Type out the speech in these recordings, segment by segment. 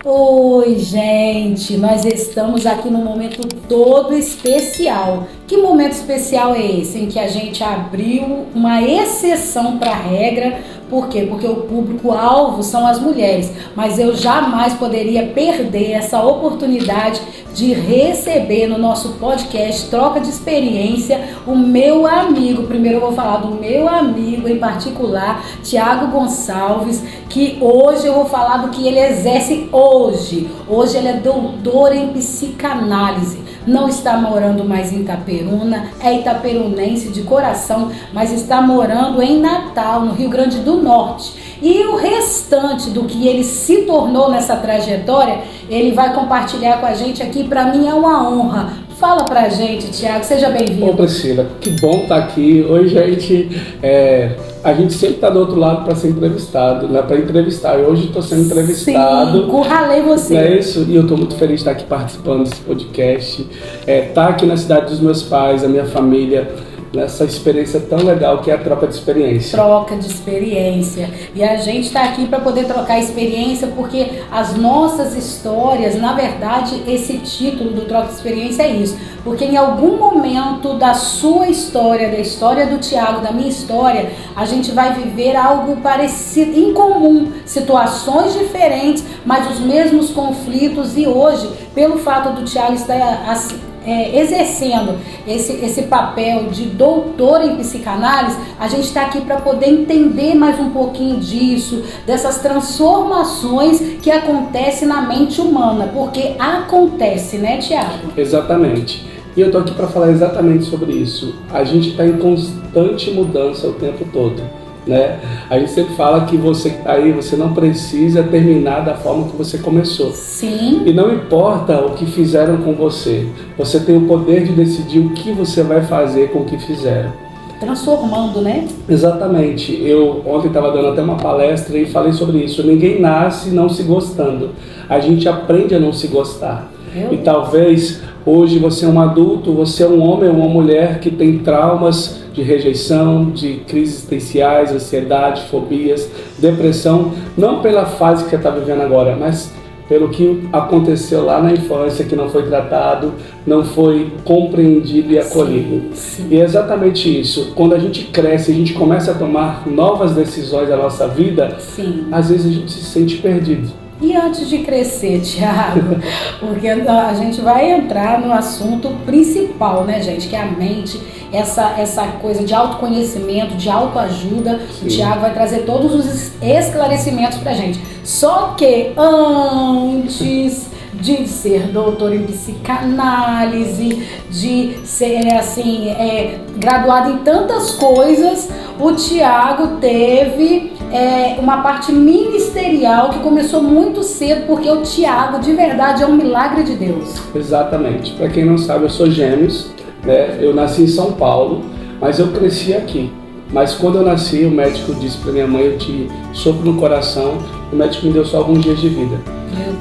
Oi, gente, nós estamos aqui num momento todo especial. Que momento especial é esse em que a gente abriu uma exceção para a regra? Por quê? Porque o público-alvo são as mulheres, mas eu jamais poderia perder essa oportunidade de receber no nosso podcast Troca de Experiência o meu amigo. Primeiro eu vou falar do meu amigo em particular, Thiago Gonçalves, que hoje eu vou falar do que ele exerce hoje. Hoje ele é doutor em psicanálise. Não está morando mais em Itaperuna, é itaperunense de coração, mas está morando em Natal, no Rio Grande do Norte. E o restante do que ele se tornou nessa trajetória, ele vai compartilhar com a gente aqui. Para mim é uma honra. Fala pra gente, Thiago, seja bem-vindo. Ô Priscila, que bom estar aqui. Hoje a gente sempre está do outro lado para ser entrevistado, né? Para entrevistar. E hoje estou sendo entrevistado. Sim, curralei você. Não é isso? E eu estou muito feliz de estar aqui participando desse podcast. Estar aqui na cidade dos meus pais, a minha família, nessa experiência tão legal que é a troca de experiência. Troca de experiência. E a gente está aqui para poder trocar experiência, porque as nossas histórias, na verdade, esse título do Troca de Experiência é isso. Porque em algum momento da sua história, da história do Thiago, da minha história, a gente vai viver algo parecido, em comum, situações diferentes, mas os mesmos conflitos. E hoje, pelo fato do Thiago estar exercendo esse papel de doutor em psicanálise, a gente está aqui para poder entender mais um pouquinho disso, dessas transformações que acontecem na mente humana, porque acontece, né, Thiago? Exatamente. E eu estou aqui para falar exatamente sobre isso. A gente está em constante mudança o tempo todo, né? A gente sempre fala que você que está aí, você não precisa terminar da forma que você começou. Sim. E não importa o que fizeram com você, você tem o poder de decidir o que você vai fazer com o que fizeram. Transformando, né? Exatamente. Eu ontem estava dando até uma palestra e falei sobre isso. Ninguém nasce não se gostando. A gente aprende a não se gostar. E talvez hoje você é um adulto, você é um homem ou uma mulher que tem traumas de rejeição, de crises existenciais, ansiedade, fobias, depressão, não pela fase que você está vivendo agora, mas pelo que aconteceu lá na infância, que não foi tratado, não foi compreendido e acolhido. Sim. E é exatamente isso. Quando a gente cresce, a gente começa a tomar novas decisões da nossa vida, Sim. Às vezes a gente se sente perdido. E antes de crescer, Thiago, porque a gente vai entrar no assunto principal, né, gente, que é a mente, essa coisa de autoconhecimento, de autoajuda. Sim. O Thiago vai trazer todos os esclarecimentos pra gente. Só que antes de ser doutor em psicanálise, de ser graduado em tantas coisas, o Thiago teve uma parte ministerial que começou muito cedo, porque o Thiago de verdade é um milagre de Deus. Exatamente. Para quem não sabe, eu sou gêmeos, né? Eu nasci em São Paulo, mas eu cresci aqui. Mas quando eu nasci, o médico disse para minha mãe, eu tive sopro no coração, o médico me deu só alguns dias de vida.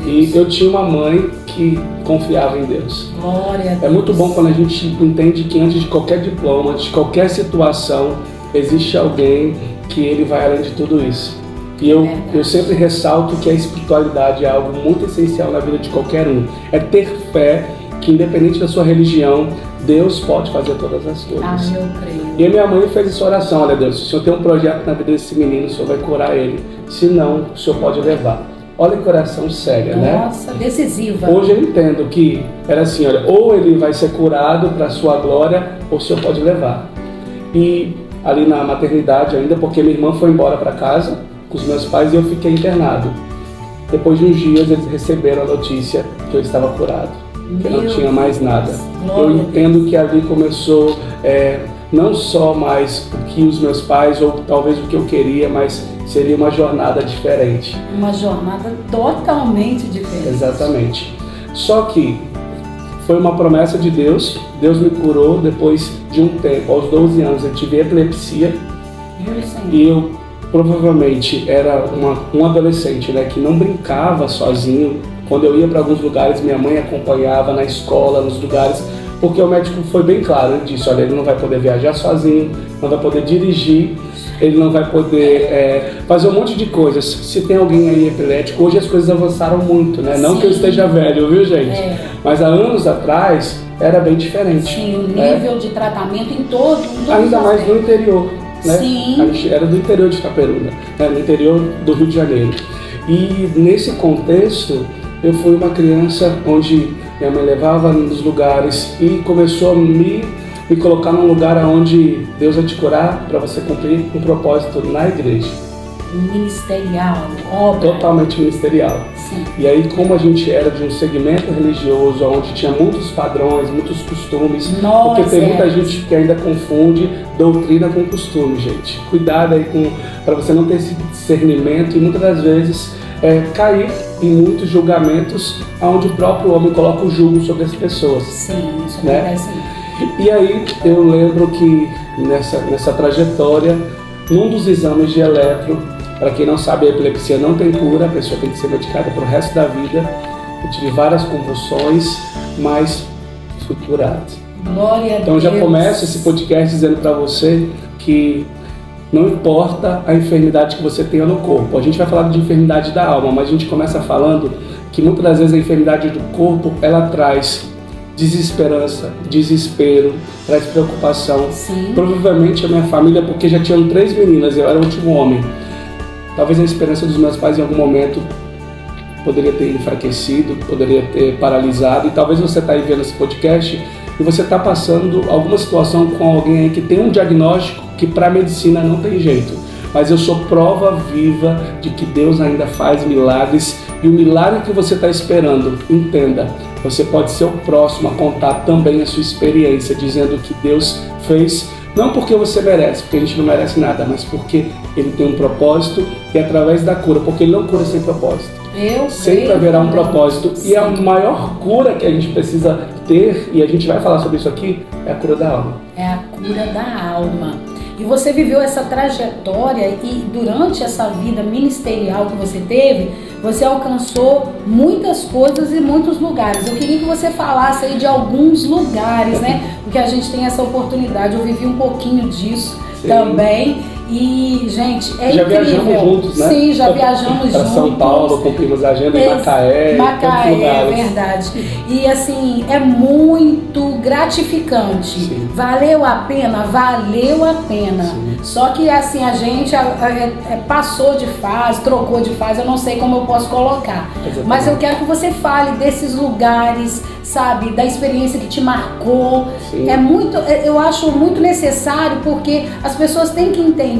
E eu tinha uma mãe que confiava em Deus. Glória a Deus. É muito bom quando a gente entende que antes de qualquer diploma, antes de qualquer situação, existe alguém que ele vai além de tudo isso. E eu sempre ressalto que a espiritualidade é algo muito essencial na vida de qualquer um. É ter fé que, independente da sua religião, Deus pode fazer todas as coisas. Eu creio. E a minha mãe fez essa oração: olha Deus, se o Senhor tem um projeto na vida desse menino, o Senhor vai curar ele. Se não, o Senhor pode levar. Olha que oração séria, né? Nossa, decisiva. Hoje eu entendo que era assim, olha, ou ele vai ser curado para a sua glória, ou o Senhor pode levar. E ali na maternidade ainda, porque minha irmã foi embora para casa com os meus pais e eu fiquei internado. Depois de uns dias eles receberam a notícia que eu estava curado, que eu não tinha mais nada. Eu entendo que ali começou não só mais o que os meus pais, ou talvez o que eu queria, mas seria uma jornada diferente. Uma jornada totalmente diferente. Exatamente. Só que foi uma promessa de Deus. Deus me curou depois de um tempo. Aos 12 anos eu tive epilepsia. E eu provavelmente era um adolescente, né, que não brincava sozinho. Quando eu ia para alguns lugares, minha mãe acompanhava na escola, nos lugares, porque o médico foi bem claro. Ele disse, olha, ele não vai poder viajar sozinho, não vai poder dirigir. ele não vai poder fazer um monte de coisas. Se tem alguém aí epilético, hoje as coisas avançaram muito, né? Não que eu esteja velho, viu, gente? Mas há anos atrás era bem diferente. Sim, o nível de tratamento em todo ainda mais no interior, né? Sim. A gente era do interior de Itaperuna, né? No interior do Rio de Janeiro. E nesse contexto, eu fui uma criança onde minha mãe levava nos lugares e começou a me colocar num lugar onde Deus vai te curar para você cumprir um propósito na igreja. Ministerial, obra. Totalmente ministerial. Sim. E aí, como a gente era de um segmento religioso, onde tinha muitos padrões, muitos costumes, porque tem muita gente que ainda confunde doutrina com costume, gente. Cuidado aí para você não ter esse discernimento e muitas das vezes cair em muitos julgamentos onde o próprio homem coloca o jugo sobre as pessoas. Sim, isso né? acontece. E aí eu lembro que nessa trajetória, num dos exames de eletro, para quem não sabe, a epilepsia não tem cura, a pessoa tem que ser medicada pro resto da vida. Eu tive várias convulsões, mas fui curado. Glória a Deus. Então já começo esse podcast dizendo para você que não importa a enfermidade que você tenha no corpo. A gente vai falar de enfermidade da alma, mas a gente começa falando que muitas das vezes a enfermidade do corpo, ela traz desesperança, desespero, traz preocupação. Sim. Provavelmente a minha família, porque já tinham 3 meninas, eu era o último homem. Talvez a esperança dos meus pais em algum momento poderia ter enfraquecido, poderia ter paralisado. E talvez você está aí vendo esse podcast e você está passando alguma situação com alguém aí que tem um diagnóstico que para a medicina não tem jeito. Mas eu sou prova viva de que Deus ainda faz milagres. E o milagre que você está esperando, entenda, você pode ser o próximo a contar também a sua experiência, dizendo que Deus fez, não porque você merece, porque a gente não merece nada, mas porque Ele tem um propósito e através da cura, porque Ele não cura sem propósito. Sempre haverá um propósito. E a maior cura que a gente precisa ter, e a gente vai falar sobre isso aqui, é a cura da alma. É a cura da alma. E você viveu essa trajetória e durante essa vida ministerial que você teve, você alcançou muitas coisas e muitos lugares. Eu queria que você falasse aí de alguns lugares, né? Porque a gente tem essa oportunidade. Eu vivi um pouquinho disso também. E, gente, já incrível. Viajamos juntos, né? Sim, já viajamos juntos. Para São Paulo, cumprimos a agenda em Macaé. Macaé, é verdade. E, assim, é muito gratificante. Sim. Valeu a pena? Valeu a pena. Sim. Só que, assim, a gente passou de fase, trocou de fase, eu não sei como eu posso colocar. Exatamente. Mas eu quero que você fale desses lugares, sabe, da experiência que te marcou. Sim. Eu acho muito necessário, porque as pessoas têm que entender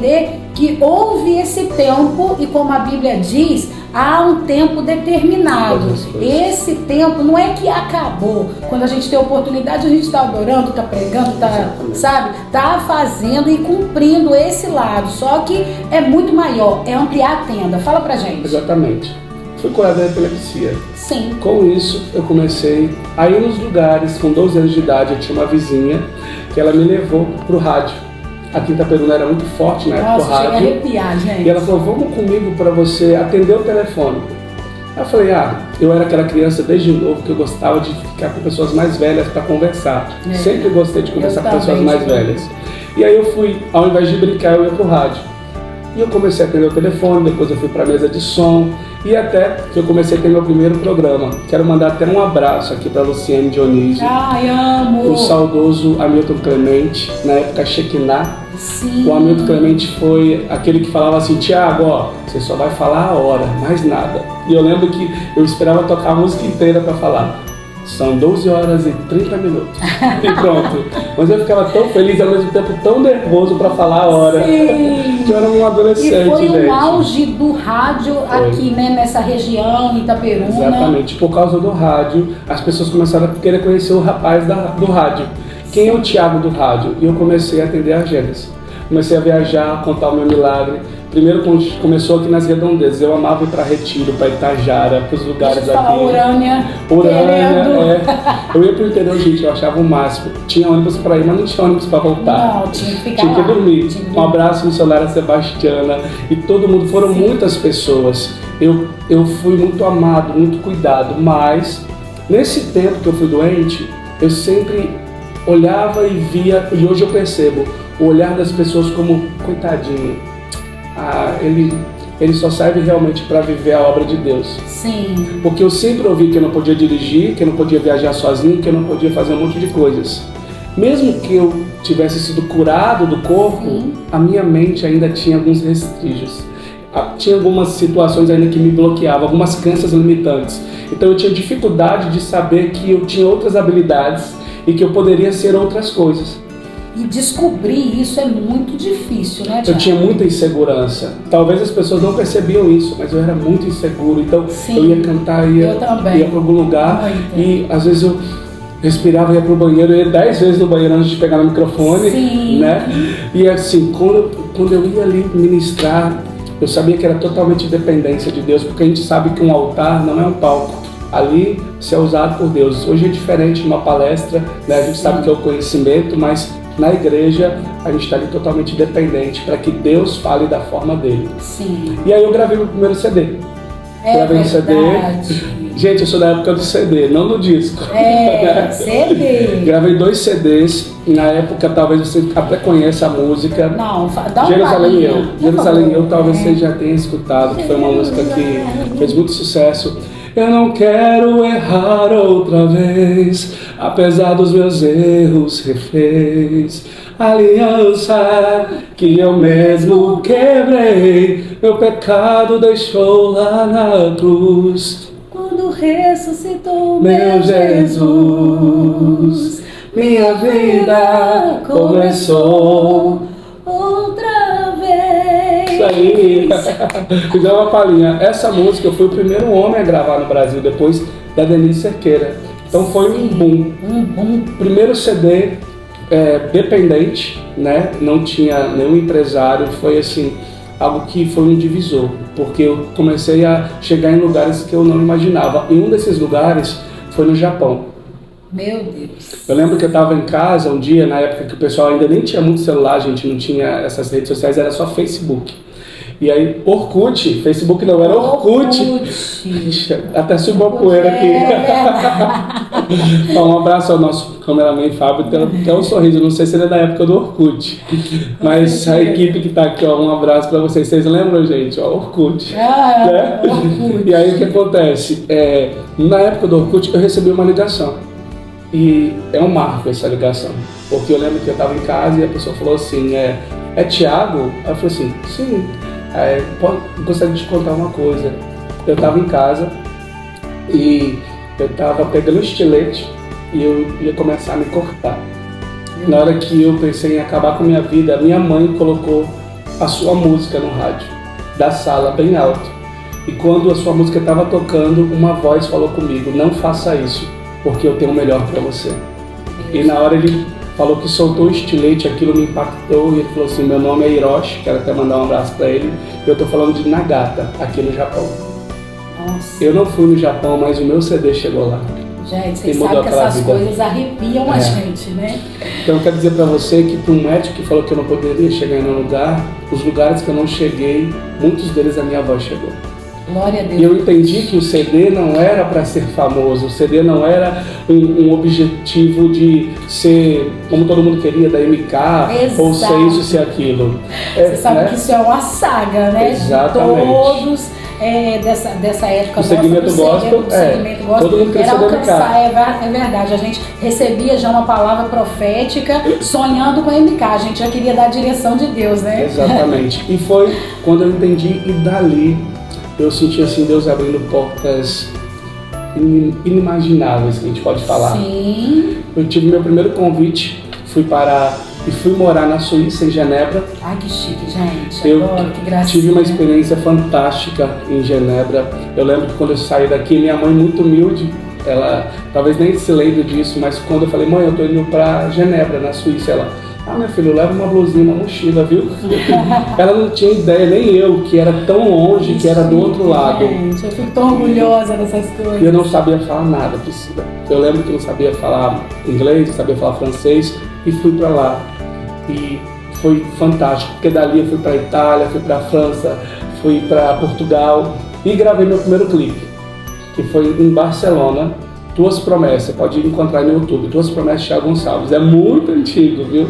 que houve esse tempo e, como a Bíblia diz, há um tempo determinado. Esse tempo não é que acabou. Quando a gente tem a oportunidade, a gente está adorando, está pregando, está fazendo e cumprindo esse lado. Só que é muito maior, é ampliar a tenda. Fala pra gente. Exatamente. Fui curado da epilepsia. Sim. Com isso, eu comecei a ir nos lugares. Com 12 anos de idade, eu tinha uma vizinha que ela me levou pro rádio. Aqui em Itaperuna era muito forte na época do rádio. Nossa, chega a arrepiar, gente. E ela falou, vamos comigo para você atender o telefone. Eu falei, eu era aquela criança desde novo que eu gostava de ficar com pessoas mais velhas para conversar. Sempre gostei de conversar com pessoas mais velhas. E aí eu fui, ao invés de brincar, eu ia pro rádio. E eu comecei a atender o telefone, depois eu fui para a mesa de som. E até que eu comecei a ter meu primeiro programa. Quero mandar até um abraço aqui para Luciane Dionísio. Ai, amo! O saudoso Hamilton Clemente, na época Shekinah. Sim. O Hamilton Clemente foi aquele que falava assim, Tiago, você só vai falar a hora, mais nada. E eu lembro que eu esperava tocar a música inteira para falar. São 12 horas e 30 minutos. E pronto. Mas eu ficava tão feliz, ao mesmo tempo tão nervoso para falar a hora. Sim. Que eu era um adolescente, E foi gente. o auge do rádio aqui, né, nessa região, em Itaperuna. Exatamente. Por causa do rádio, as pessoas começaram a querer conhecer o rapaz do rádio. Quem é o Tiago do rádio? E eu comecei a atender agendas. Comecei a viajar, a contar o meu milagre. Primeiro começou aqui nas redondezas. Eu amava ir para Retiro, para Itajara, para os lugares aqui. Urânia. Eu ia pro interior, gente, eu achava o máximo. Tinha ônibus para ir, mas não tinha ônibus para voltar. Não, tinha que ficar Tinha que lá. dormir. Um abraço missionária Sebastiana e todo mundo. Foram muitas pessoas. Eu fui muito amado, muito cuidado, mas nesse tempo que eu fui doente, eu sempre olhava e via, e hoje eu percebo o olhar das pessoas como coitadinho. ele só serve realmente para viver a obra de Deus. Sim. Porque eu sempre ouvi que eu não podia dirigir, que eu não podia viajar sozinho, que eu não podia fazer um monte de coisas. Mesmo que eu tivesse sido curado do corpo, sim, a minha mente ainda tinha alguns vestígios. Tinha algumas situações ainda que me bloqueavam, algumas crenças limitantes. Então eu tinha dificuldade de saber que eu tinha outras habilidades e que eu poderia ser outras coisas. E descobrir isso é muito difícil, né, Thiago? Eu tinha muita insegurança. Talvez as pessoas não percebiam isso, mas eu era muito inseguro. Então, sim, eu ia cantar, ia para algum lugar. Muito. E às vezes eu respirava, ia para o banheiro, eu ia 10 vezes no banheiro antes de pegar no microfone. Sim. Né? E assim, quando eu ia ali ministrar, eu sabia que era totalmente dependência de Deus, porque a gente sabe que um altar não é um palco. Ali, você é usado por Deus. Hoje é diferente de uma palestra, né? A gente sabe que é o conhecimento, mas na igreja a gente está ali totalmente dependente para que Deus fale da forma dele. Sim. E aí eu gravei meu primeiro CD. Gravei um CD. Gente, eu sou da época do CD, não do disco. CD. Gravei 2 CDs. Na época, talvez você até conheça a música. Não, dá uma Jerusalém Eu. Jerusalém Eu, talvez você já tenha escutado, que foi uma música que fez muito sucesso. Eu não quero errar outra vez, apesar dos meus erros refez. Aliança que eu mesmo quebrei, meu pecado deixou lá na cruz. Quando ressuscitou meu Jesus, minha vida começou outra vez. Isso aí. Fiz uma palhinha. Essa música eu fui o primeiro homem a gravar no Brasil, depois da Denise Cerqueira. Então foi um boom. Primeiro CD dependente, né? Não tinha nenhum empresário. Foi assim, algo que foi um divisor, porque eu comecei a chegar em lugares que eu não imaginava. E um desses lugares foi no Japão. Meu Deus. Eu lembro que eu estava em casa um dia, na época que o pessoal ainda nem tinha muito celular, a gente não tinha essas redes sociais, era só Facebook. E aí, Orkut, Facebook não, era Orkut. Até subiu uma poeira aqui. Um abraço ao nosso cameraman Fábio, tem um sorriso, não sei se ele é da época do Orkut. Mas a equipe que está aqui, ó, um abraço para vocês. Vocês lembram, gente? Ó, Orkut. Né? Orkut. E aí o que acontece? Na época do Orkut eu recebi uma ligação. E é um marco essa ligação. Porque eu lembro que eu estava em casa e a pessoa falou assim, é Thiago? Aí eu falei assim, sim. Gostaria de te contar uma coisa. Eu estava em casa e eu estava pegando um estilete e eu ia começar a me cortar. Na hora que eu pensei em acabar com a minha vida, a minha mãe colocou a sua música no rádio, da sala, bem alto. E quando a sua música estava tocando, uma voz falou comigo, não faça isso, porque eu tenho o melhor para você. E na hora ele falou que soltou o estilete, aquilo me impactou e ele falou assim, meu nome é Hiroshi, quero até mandar um abraço para ele, eu estou falando de Nagata, aqui no Japão. Nossa. Eu não fui no Japão, mas o meu CD chegou lá. Gente, vocês sabem que essas coisas arrepiam a gente, né? Então eu quero dizer para você que para um médico que falou que eu não poderia chegar em nenhum lugar, os lugares que eu não cheguei, muitos deles a minha voz chegou. Glória a Deus. E eu entendi que o CD não era para ser famoso, o CD não era um objetivo de ser, como todo mundo queria, da MK, exato, ou ser isso, ser aquilo. Você sabe, né, que isso é uma saga, né? Exatamente. De todos dessa época. O segmento gospel, todo mundo queria ser alcançar, é verdade. A gente recebia já uma palavra profética, sonhando com a MK. A gente já queria dar a direção de Deus, né? Exatamente. E foi quando eu entendi, e dali eu senti assim Deus abrindo portas inimagináveis, que a gente pode falar. Sim. Eu tive meu primeiro convite, fui morar na Suíça, em Genebra. Ai, que chique, gente. Eu que gracinha. Tive uma experiência fantástica em Genebra. Eu lembro que quando eu saí daqui, minha mãe, muito humilde, ela talvez nem se lembre disso, mas quando eu falei, mãe, eu tô indo pra Genebra, na Suíça, ela, meu filho, leva uma blusinha, uma mochila, viu? Ela não tinha ideia, nem eu, que era tão longe, que era do outro lado. Gente, eu fico tão orgulhosa dessas coisas. E eu não sabia falar nada, Priscila. Eu lembro que eu não sabia falar inglês, não sabia falar francês, e fui pra lá. E foi fantástico, porque dali eu fui pra Itália, fui pra França, fui pra Portugal e gravei meu primeiro clipe, que foi em Barcelona. Tuas Promessas, pode encontrar no YouTube, Tuas Promessas, Thiago Gonçalves, é muito antigo, viu?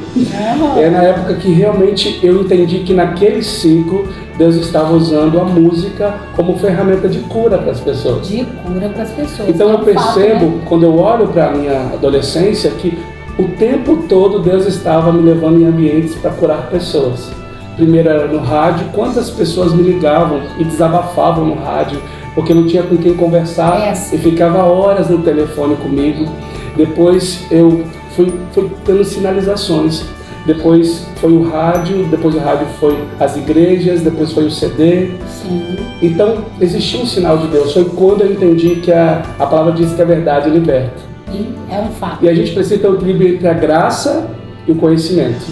É na época que realmente eu entendi que naquele ciclo Deus estava usando a música como ferramenta de cura para as pessoas. De cura para as pessoas. Então eu percebo, quando eu olho para a minha adolescência, que o tempo todo Deus estava me levando em ambientes para curar pessoas. Primeiro era no rádio, quantas pessoas me ligavam e desabafavam no rádio, porque não tinha com quem conversar e ficava horas no telefone comigo. Depois eu fui tendo sinalizações. Depois foi o rádio, depois do rádio foi as igrejas, depois foi o CD. Sim. Então existia um sinal de Deus. Foi quando eu entendi que a palavra diz que a verdade liberta. E é um fato. E a gente precisa ter o equilíbrio entre a graça e o conhecimento.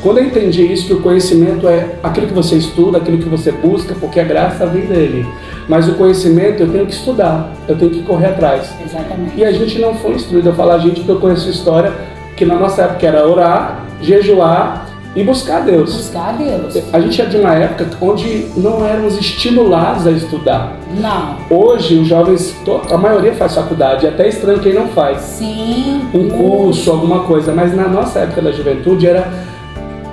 Quando eu entendi isso, que o conhecimento é aquilo que você estuda, aquilo que você busca, porque a graça vem dele. Mas o conhecimento eu tenho que estudar, eu tenho que correr atrás. Exatamente. E a gente não foi instruído. Eu falo a gente porque eu conheço a história que na nossa época era orar, jejuar e buscar a Deus. Buscar a Deus. A gente é de uma época onde não éramos estimulados a estudar. Não. Hoje os jovens, a maioria faz faculdade, é até estranho quem não faz. Sim. Um curso, alguma coisa. Mas na nossa época da juventude era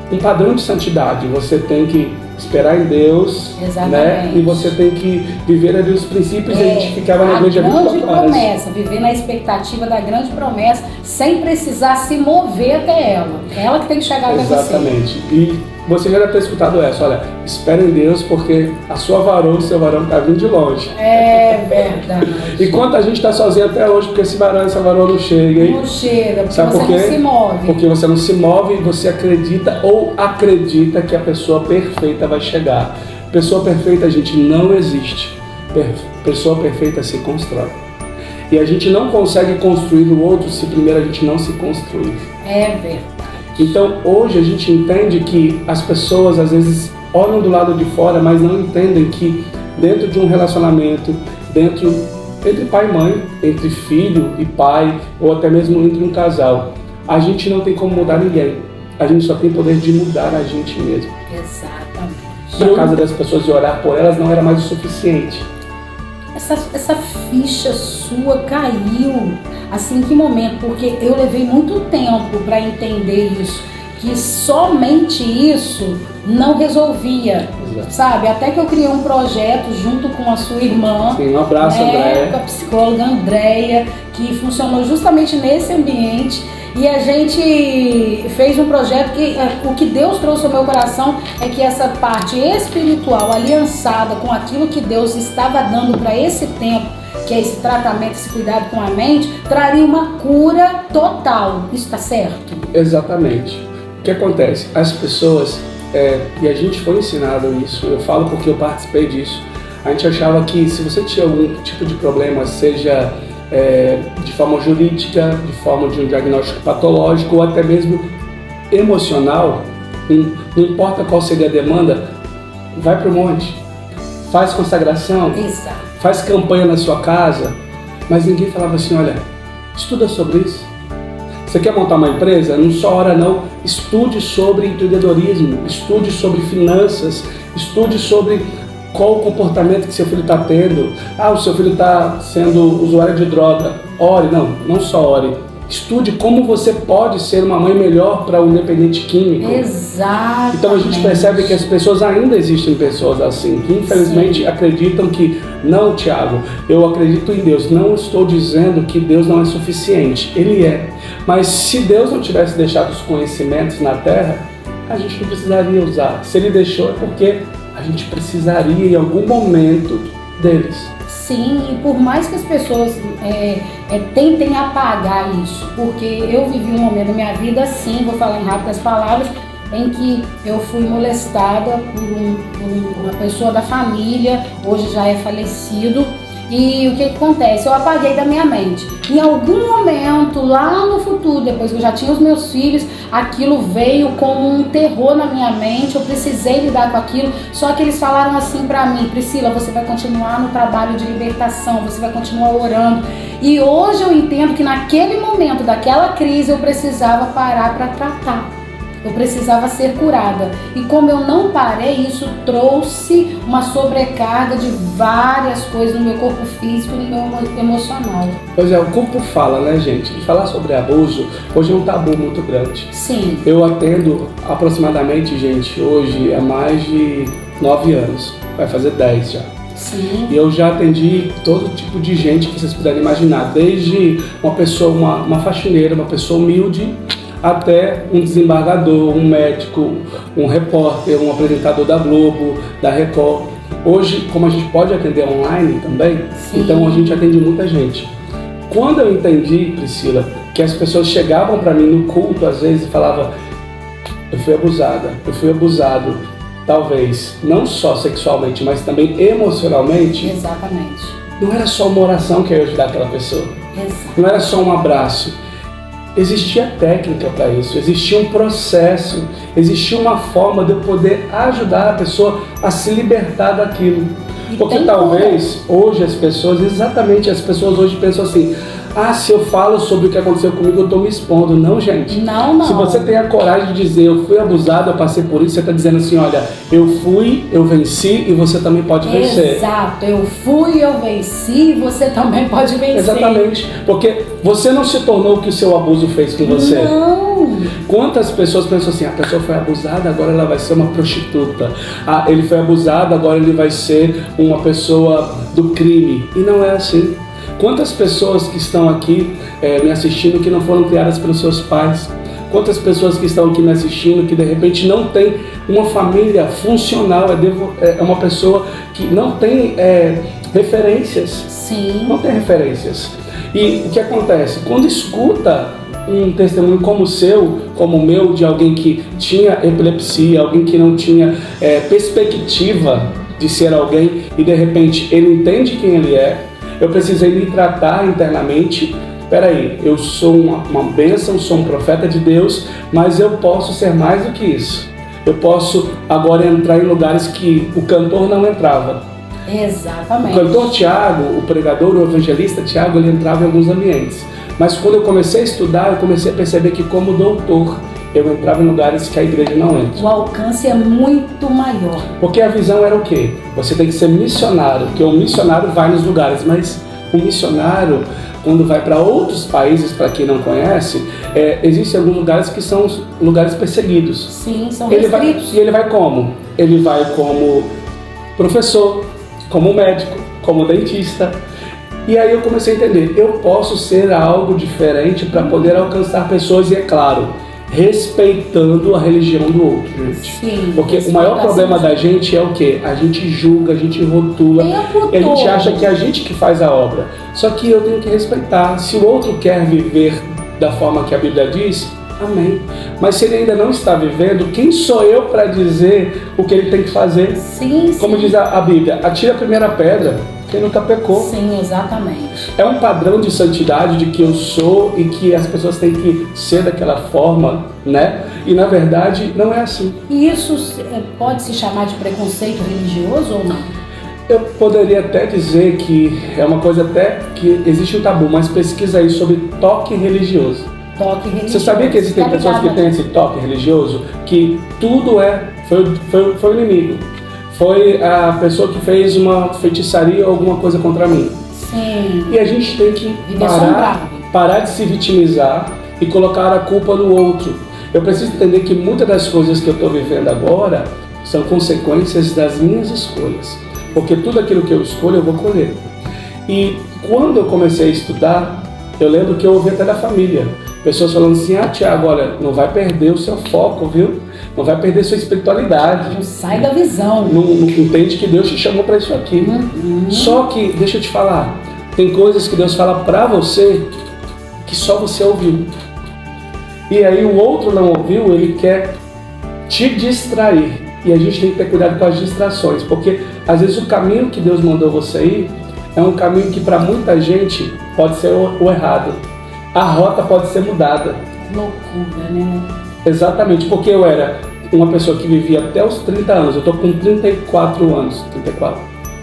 um padrão de santidade. Você tem que esperar em Deus, né? E você tem que viver ali os princípios. E a gente ficava na igreja 24 horas. A grande promessa, viver na expectativa da grande promessa, sem precisar se mover até ela. É ela que tem que chegar até você. Exatamente. E você já deve ter escutado essa, olha, espera em Deus porque a sua varoa, o seu varão está vindo de longe. É verdade. E quanta gente está sozinha até hoje porque esse varão, essa varoa não chega, hein? Não chega, porque sabe você por quê? não se move. Porque você não se move e você acredita ou acredita que a pessoa perfeita vai chegar. Pessoa perfeita, gente, não existe. Pessoa perfeita se constrói. E a gente não consegue construir o outro se primeiro a gente não se construir. É verdade. Então, hoje a gente entende que as pessoas às vezes olham do lado de fora, mas não entendem que dentro de um relacionamento, entre pai e mãe, entre filho e pai, ou até mesmo entre um casal, a gente não tem como mudar ninguém. A gente só tem poder de mudar a gente mesmo. Exatamente. Na casa das pessoas, de orar por elas não era mais o suficiente. Essa ficha sua caiu, assim, que momento? Porque eu levei muito tempo para entender isso, que somente isso não resolvia, sabe? Até que eu criei um projeto junto com a sua irmã. Sim, um abraço, Andréia. Com a psicóloga Andréia, que funcionou justamente nesse ambiente. E a gente fez um projeto que o que Deus trouxe ao meu coração é que essa parte espiritual, aliançada com aquilo que Deus estava dando para esse tempo, que é esse tratamento, esse cuidado com a mente, traria uma cura total. Isso está certo? Exatamente. O que acontece? As pessoas, e a gente foi ensinado isso, eu falo porque eu participei disso, a gente achava que se você tinha algum tipo de problema, seja de forma jurídica, de forma de um diagnóstico patológico ou até mesmo emocional, não importa qual seria a demanda, vai para o monte, faz consagração, exato, faz campanha na sua casa, mas ninguém falava assim, olha, estuda sobre isso. Você quer montar uma empresa? Não só ora não, estude sobre empreendedorismo, estude sobre finanças, estude sobre qual o comportamento que seu filho está tendo. O seu filho está sendo usuário de droga. Ore, não só ore. Estude como você pode ser uma mãe melhor para um dependente químico. Exato. Então a gente percebe que as pessoas, ainda existem pessoas assim, que infelizmente acreditam que, não, Tiago, eu acredito em Deus. Não estou dizendo que Deus não é suficiente. Ele é. Mas se Deus não tivesse deixado os conhecimentos na Terra, a gente não precisaria usar. Se Ele deixou é porque a gente precisaria em algum momento deles. Sim, e por mais que as pessoas tentem apagar isso, porque eu vivi um momento da minha vida assim, vou falar em rápidas palavras, em que eu fui molestada por uma pessoa da família, hoje já é falecido. E o que acontece? Eu apaguei da minha mente. Em algum momento, lá no futuro, depois que eu já tinha os meus filhos, aquilo veio como um terror na minha mente, eu precisei lidar com aquilo, só que eles falaram assim pra mim: Priscila, você vai continuar no trabalho de libertação, você vai continuar orando. E hoje eu entendo que naquele momento, daquela crise, eu precisava parar para tratar. Eu precisava ser curada. E como eu não parei, isso trouxe uma sobrecarga de várias coisas no meu corpo físico e no meu emocional. Pois é, o corpo fala, né, gente? E falar sobre abuso, hoje é um tabu muito grande. Sim. Eu atendo aproximadamente, gente, hoje há mais de 9 anos, vai fazer 10 já. Sim. E eu já atendi todo tipo de gente que vocês puderem imaginar, desde uma pessoa, uma faxineira, uma pessoa humilde, até um desembargador, um médico, um repórter, um apresentador da Globo, da Record. Hoje, como a gente pode atender online também, sim, então a gente atende muita gente. Quando eu entendi, Priscila, que as pessoas chegavam para mim no culto às vezes e falavam: eu fui abusada, eu fui abusado, talvez não só sexualmente, mas também emocionalmente. Exatamente. Não era só uma oração que eu ia ajudar aquela pessoa. Exato. Não era só um abraço. Existia técnica para isso, existia um processo, existia uma forma de eu poder ajudar a pessoa a se libertar daquilo. Porque talvez hoje as pessoas hoje pensam assim: ah, se eu falo sobre o que aconteceu comigo, eu estou me expondo. Não, gente. Não. Se você tem a coragem de dizer: eu fui abusado, eu passei por isso, você está dizendo assim: olha, eu fui, eu venci e você também pode vencer. Exato, eu fui, eu venci e você também pode vencer. Exatamente, porque você não se tornou o que o seu abuso fez com você. Não. Quantas pessoas pensam assim: a pessoa foi abusada, agora ela vai ser uma prostituta. Ah, ele foi abusado, agora ele vai ser uma pessoa do crime. E não é assim. Quantas pessoas que estão aqui me assistindo que não foram criadas pelos seus pais? Quantas pessoas que estão aqui me assistindo que de repente não tem uma família funcional, é uma pessoa que não tem referências. Sim. Não tem referências. E o que acontece? Quando escuta um testemunho como o seu, como o meu, de alguém que tinha epilepsia, alguém que não tinha perspectiva de ser alguém e de repente ele entende quem ele é, eu precisei me tratar internamente. Peraí, eu sou uma bênção, sou um profeta de Deus, mas eu posso ser mais do que isso. Eu posso agora entrar em lugares que o cantor não entrava. Exatamente. O cantor Tiago, o pregador, o evangelista Tiago, ele entrava em alguns ambientes. Mas quando eu comecei a estudar, eu comecei a perceber que como doutor, eu entrava em lugares que a igreja não entra. O alcance é muito maior. Porque a visão era o quê? Você tem que ser missionário, porque o missionário vai nos lugares, mas o missionário, quando vai para outros países, para quem não conhece, existem alguns lugares que são lugares perseguidos. Sim, são restritos. E ele vai como? Ele vai como professor, como médico, como dentista. E aí eu comecei a entender, eu posso ser algo diferente para poder alcançar pessoas e, é claro, respeitando a religião do outro, gente. Sim, porque o maior problema da gente é o quê? A gente julga, a gente rotula, e a gente acha que é a gente que faz a obra. Só que eu tenho que respeitar. Se o outro quer viver da forma que a Bíblia diz, amém. Mas se ele ainda não está vivendo, quem sou eu para dizer o que ele tem que fazer? Sim. Como diz a Bíblia, atire a primeira pedra quem nunca pecou. Sim, exatamente. É um padrão de santidade de que eu sou e que as pessoas têm que ser daquela forma, né? E na verdade não é assim. E isso pode se chamar de preconceito religioso ou não? Eu poderia até dizer que é uma coisa até que existe um tabu, mas pesquisa aí sobre toque religioso. Toque religioso. Você sabia que existem pessoas que têm esse toque religioso? Que tudo foi o inimigo. Foi a pessoa que fez uma feitiçaria ou alguma coisa contra mim. Sim. E a gente tem que parar de se vitimizar e colocar a culpa no outro. Eu preciso entender que muitas das coisas que eu estou vivendo agora são consequências das minhas escolhas. Porque tudo aquilo que eu escolho eu vou colher. E quando eu comecei a estudar, eu lembro que eu ouvi até da família. Pessoas falando assim: ah, Tiago, olha, não vai perder o seu foco, viu? Não vai perder sua espiritualidade. Não sai da visão. Não entende que Deus te chamou para isso aqui. Só que, deixa eu te falar, tem coisas que Deus fala para você que só você ouviu. E aí o outro não ouviu, ele quer te distrair. E a gente tem que ter cuidado com as distrações, porque às vezes o caminho que Deus mandou você ir é um caminho que para muita gente pode ser o errado. A rota pode ser mudada. Loucura, né? Exatamente, porque eu era uma pessoa que vivia até os 30 anos, eu tô com 34 anos,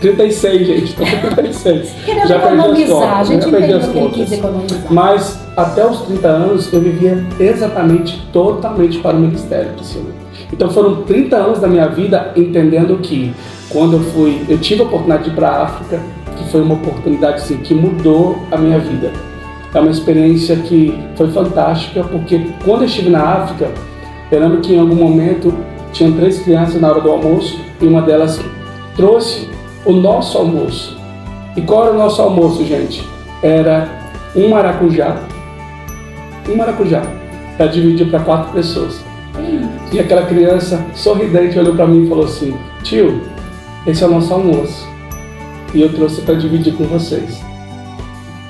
36, gente, tô com 36. Já economizar, a gente entendeu que ele quis economizar. Mas até os 30 anos eu vivia exatamente, totalmente para o ministério, Priscila. Então foram 30 anos da minha vida entendendo que quando eu tive a oportunidade de ir para a África, que foi uma oportunidade assim, que mudou a minha vida. É uma experiência que foi fantástica, porque quando eu estive na África, eu lembro que em algum momento tinham 3 crianças na hora do almoço e uma delas trouxe o nosso almoço. E qual era o nosso almoço, gente? Era um maracujá para dividir para 4 pessoas. E aquela criança sorridente olhou para mim e falou assim: tio, esse é o nosso almoço e eu trouxe para dividir com vocês.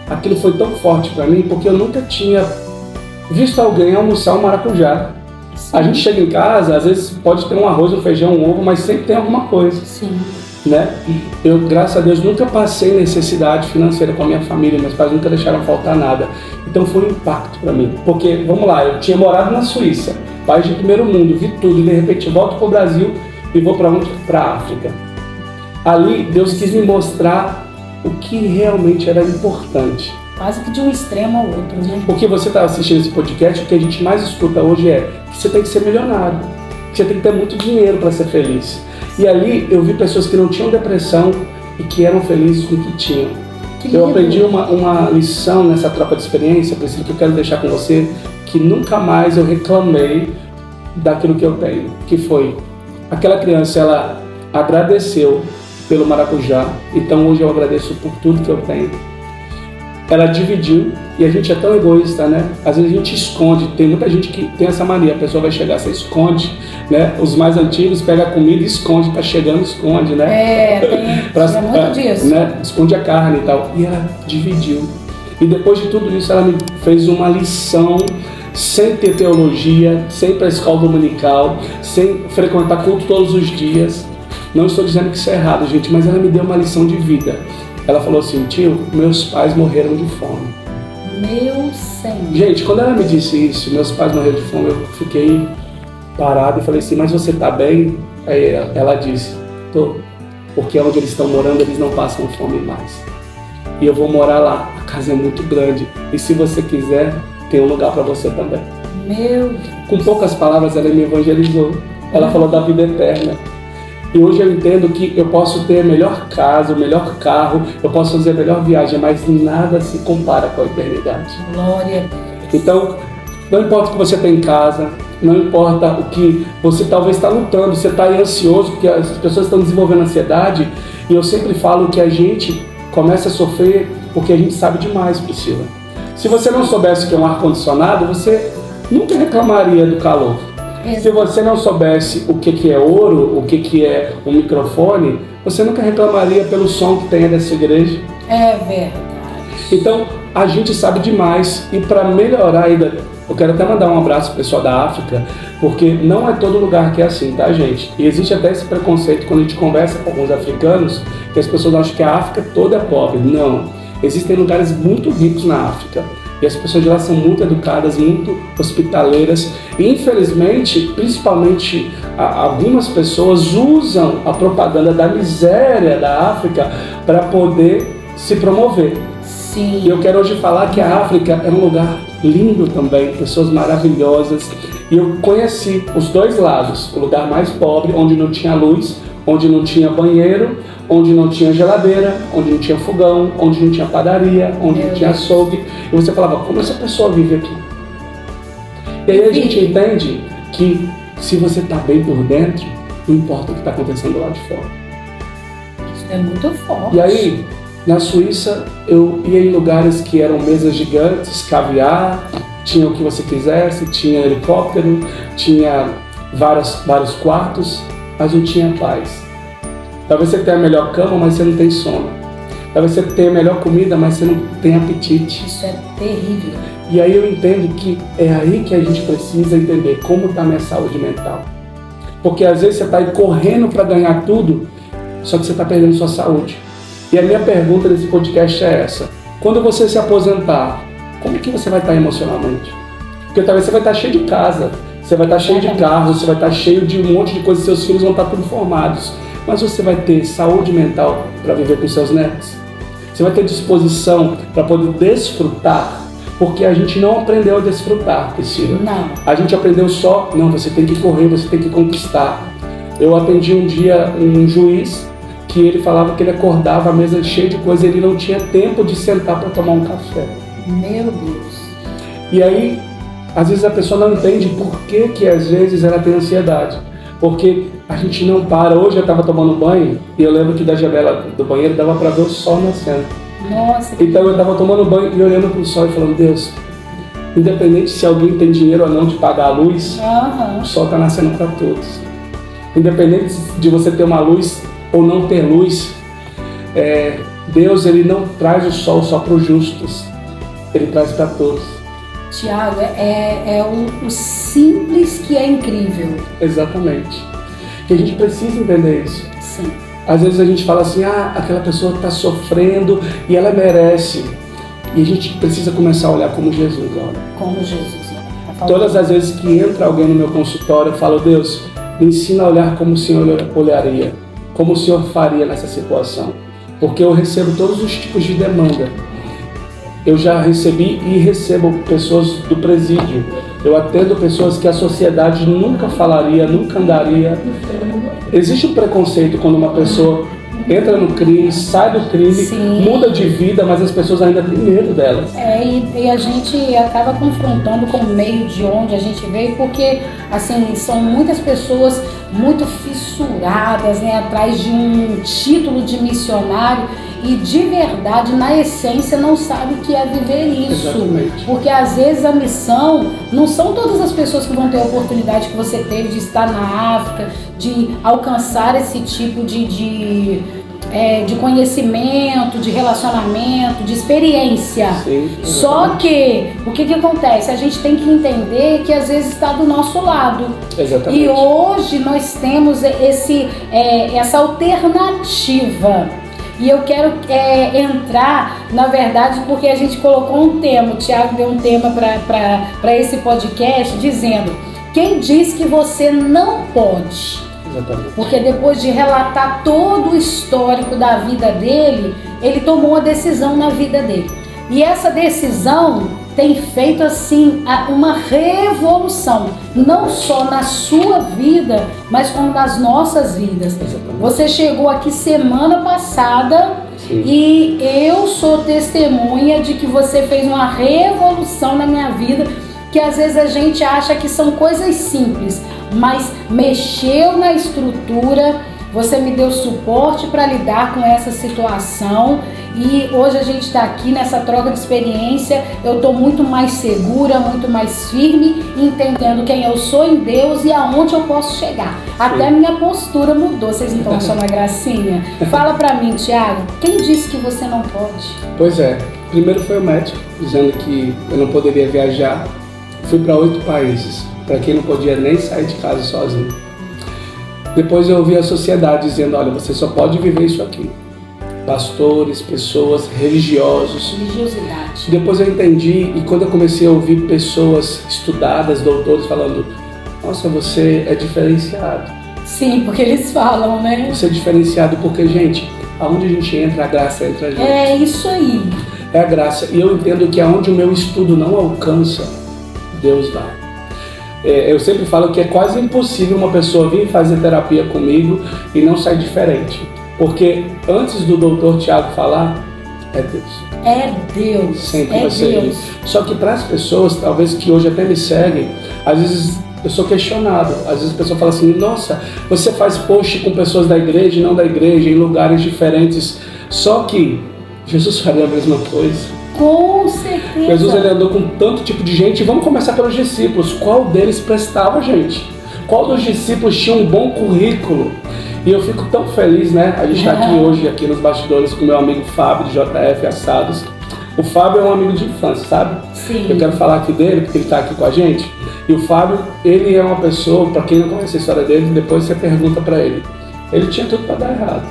Aquilo foi tão forte para mim porque eu nunca tinha visto alguém almoçar um maracujá. A gente chega em casa, às vezes pode ter um arroz, um feijão, um ovo, mas sempre tem alguma coisa. Sim. Né? Eu, graças a Deus, nunca passei necessidade financeira com a minha família, meus pais nunca deixaram faltar nada. Então foi um impacto para mim, porque, vamos lá, eu tinha morado na Suíça, país de primeiro mundo, vi tudo, e de repente volto para o Brasil e vou para onde? Para a África. Ali, Deus quis me mostrar o que realmente era importante. Quase que de um extremo ao outro, né? Porque você está assistindo esse podcast, o que a gente mais escuta hoje é que você tem que ser milionário, que você tem que ter muito dinheiro para ser feliz. E ali eu vi pessoas que não tinham depressão e que eram felizes com o que tinham. Eu aprendi uma lição nessa troca de experiência, Priscila, que eu quero deixar com você, que nunca mais eu reclamei daquilo que eu tenho. Que foi, aquela criança, ela agradeceu pelo maracujá, então hoje eu agradeço por tudo que eu tenho. Ela dividiu, e a gente é tão egoísta, né? Às vezes a gente esconde, tem muita gente que tem essa mania, a pessoa vai chegar, você esconde, né? Os mais antigos pegam a comida e esconde, tá chegando, esconde, né? Tem muito disso. Né? Esconde a carne e tal. E ela dividiu. E depois de tudo isso, ela me fez uma lição, sem ter teologia, sem ir para a escola dominical, sem frequentar culto todos os dias. Não estou dizendo que isso é errado, gente, mas ela me deu uma lição de vida. Ela falou assim: tio, meus pais morreram de fome. Meu Senhor. Gente, quando ela me disse isso, meus pais morreram de fome, eu fiquei parado e falei assim: mas você tá bem? Aí ela disse: tô, porque onde eles estão morando, eles não passam fome mais. E eu vou morar lá, a casa é muito grande, e se você quiser, tem um lugar para você também. Meu Deus. Com poucas palavras, ela me evangelizou. Ela falou da vida eterna. E hoje eu entendo que eu posso ter a melhor casa, o melhor carro, eu posso fazer a melhor viagem, mas nada se compara com a eternidade. Glória. Então, não importa o que você tem em casa, não importa o que você talvez está lutando, você está aí ansioso, porque as pessoas estão desenvolvendo ansiedade, e eu sempre falo que a gente começa a sofrer porque a gente sabe demais, Priscila. Se você não soubesse o que é um ar-condicionado, você nunca reclamaria do calor. Se você não soubesse o que é ouro, o que é um microfone, você nunca reclamaria pelo som que tem dessa igreja. É verdade. Então, a gente sabe demais, e para melhorar ainda, eu quero até mandar um abraço pro pessoal da África, porque não é todo lugar que é assim, tá, gente? E existe até esse preconceito quando a gente conversa com alguns africanos, que as pessoas acham que a África toda é pobre. Não. Existem lugares muito ricos na África. E as pessoas de lá são muito educadas, muito hospitaleiras. E, infelizmente, principalmente algumas pessoas usam a propaganda da miséria da África para poder se promover. Sim. E eu quero hoje falar que a África é um lugar lindo também, pessoas maravilhosas. E eu conheci os dois lados, o lugar mais pobre, onde não tinha luz, onde não tinha banheiro, onde não tinha geladeira, onde não tinha fogão, onde não tinha padaria, onde não tinha açougue. E você falava, como essa pessoa vive aqui? E aí a gente entende que se você está bem por dentro, não importa o que está acontecendo lá de fora. Isso é muito forte. E aí, na Suíça, eu ia em lugares que eram mesas gigantes, caviar, tinha o que você quisesse, tinha helicóptero, tinha vários quartos, mas não tinha paz. Talvez você tenha a melhor cama, mas você não tem sono. Talvez você tenha a melhor comida, mas você não tem apetite. Isso é terrível. E aí eu entendo que é aí que a gente precisa entender como está a minha saúde mental. Porque às vezes você está aí correndo para ganhar tudo, só que você está perdendo sua saúde. E a minha pergunta desse podcast é essa: quando você se aposentar, como que você vai estar emocionalmente? Porque talvez você vai estar cheio de casa, você vai estar cheio de carro, você vai estar cheio de um monte de coisas, seus filhos vão estar tudo formados. Mas você vai ter saúde mental para viver com seus netos? Você vai ter disposição para poder desfrutar? Porque a gente não aprendeu a desfrutar, Priscila. Não. A gente aprendeu só, não, você tem que correr, você tem que conquistar. Eu atendi um dia um juiz que ele falava que ele acordava a mesa cheia de coisa, ele não tinha tempo de sentar para tomar um café. Meu Deus. E aí, às vezes a pessoa não entende por que às vezes ela tem ansiedade. Porque a gente não para. Hoje eu estava tomando banho e eu lembro que da janela do banheiro dava para ver o sol nascendo. Nossa. Então eu estava tomando banho e olhando para o sol e falando, Deus, independente se alguém tem dinheiro ou não de pagar a luz, o sol está nascendo para todos. Independente de você ter uma luz ou não ter luz, Deus ele não traz o sol só para os justos, ele traz para todos. Tiago, o simples que é incrível. Exatamente. Que a gente precisa entender isso. Sim. Às vezes a gente fala assim, aquela pessoa está sofrendo e ela merece. E a gente precisa começar a olhar como Jesus olha. Como Jesus. Todas as vezes que entra alguém no meu consultório, eu falo, Deus, me ensina a olhar como o Senhor olharia, como o Senhor faria nessa situação. Porque eu recebo todos os tipos de demanda. Eu já recebi e recebo pessoas do presídio. Eu atendo pessoas que a sociedade nunca falaria, nunca andaria. Existe um preconceito quando uma pessoa entra no crime, sai do crime, sim, muda de vida, mas as pessoas ainda têm medo delas. E a gente acaba confrontando com o meio de onde a gente veio, porque assim, são muitas pessoas muito fissuradas, né, atrás de um título de missionário e de verdade, na essência, não sabe o que é viver isso. Exatamente. Porque às vezes a missão não são todas as pessoas que vão ter a oportunidade que você teve de estar na África, de alcançar esse tipo de conhecimento, de relacionamento, de experiência. Sim, só que, o que acontece? A gente tem que entender que às vezes está do nosso lado. Exatamente. E hoje nós temos essa alternativa. E eu quero entrar, na verdade, porque a gente colocou um tema, o Tiago deu um tema para esse podcast, dizendo, quem diz que você não pode? Exatamente. Porque depois de relatar todo o histórico da vida dele, ele tomou uma decisão na vida dele. E essa decisão tem feito assim uma revolução, não só na sua vida, mas como nas nossas vidas. Exatamente. Você chegou aqui semana passada, sim, e eu sou testemunha de que você fez uma revolução na minha vida, que às vezes a gente acha que são coisas simples, mas mexeu na estrutura, você me deu suporte para lidar com essa situação e hoje a gente está aqui nessa troca de experiência, eu estou muito mais segura, muito mais firme, entendendo quem eu sou em Deus e aonde eu posso chegar. Sim. Até a minha postura mudou, vocês não estão achando uma gracinha? Fala para mim, Tiago, quem disse que você não pode? Pois é, primeiro foi o médico, dizendo que eu não poderia viajar. Fui para 8 países, para quem não podia nem sair de casa sozinho. Depois eu ouvi a sociedade dizendo, olha, você só pode viver isso aqui. Pastores, pessoas, religiosos. Religiosidade. Depois eu entendi e quando eu comecei a ouvir pessoas estudadas, doutores, falando, nossa, você é diferenciado. Sim, porque eles falam, né? Você é diferenciado porque, gente, aonde a gente entra, a graça entra a gente. É isso aí. É a graça. E eu entendo que aonde o meu estudo não alcança, Deus vai. Eu sempre falo que é quase impossível uma pessoa vir fazer terapia comigo e não sair diferente. Porque antes do doutor Tiago falar, é Deus. É Deus. Sempre vai ser Deus. Só que para as pessoas, talvez que hoje até me seguem, às vezes eu sou questionado. Às vezes a pessoa fala assim, nossa, você faz post com pessoas da igreja e não da igreja, em lugares diferentes. Só que Jesus faria a mesma coisa. Com certeza. Jesus ele andou com tanto tipo de gente. Vamos começar pelos discípulos. Qual deles prestava, gente? Qual dos discípulos tinha um bom currículo? E eu fico tão feliz, né? A gente está aqui hoje, aqui nos bastidores, com meu amigo Fábio, do JF Assados. O Fábio é um amigo de infância, sabe? Sim. Eu quero falar aqui dele, porque ele está aqui com a gente. E o Fábio, ele é uma pessoa, para quem não conhece a história dele, depois você pergunta para ele. Ele tinha tudo para dar errado.